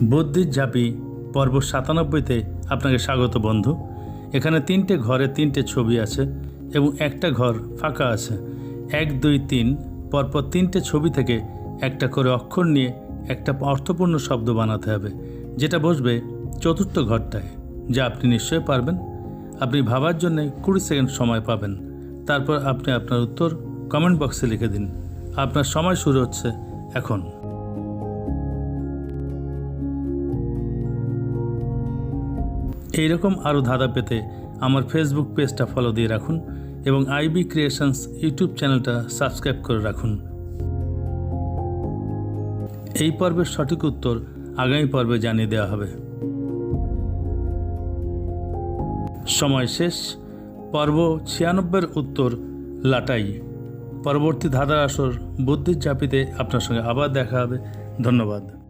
বুদ্ধির ঝাঁপি পর্ব 97তে আপনাকে স্বাগত বন্ধু। এখানে 3টে ঘরে 3টে ছবি আছে এবং একটা ঘর ফাঁকা আছে। 1, 2, 3 পরপর 3টে ছবি থেকে একটা করে অক্ষর নিয়ে একটা অর্থপূর্ণ শব্দ বানাতে হবে, যেটা বসবে চতুর্থ ঘরটায়, যা আপনি নিশ্চয়ই পারবেন। আপনি ভাবার জন্য 20 সেকেন্ড সময় পাবেন। তারপর আপনি আপনার উত্তর কমেন্ট বক্সে লিখে দিন। আপনার সময় শুরু হচ্ছে এখন। এইরকম আরও ধাঁধা পেতে আমার ফেসবুক পেজটা ফলো দিয়ে রাখুন এবং আইবি ক্রিয়েশনস ইউটিউব চ্যানেলটা সাবস্ক্রাইব করে রাখুন। এই পর্বের সঠিক উত্তর আগামী পর্বে জানিয়ে দেওয়া হবে। সময় শেষ। পর্ব 96-এর উত্তর লাটাই। পরবর্তী ধাঁধার আসর বুদ্ধির ঝাঁপিতে আপনার সঙ্গে আবার দেখা হবে। ধন্যবাদ।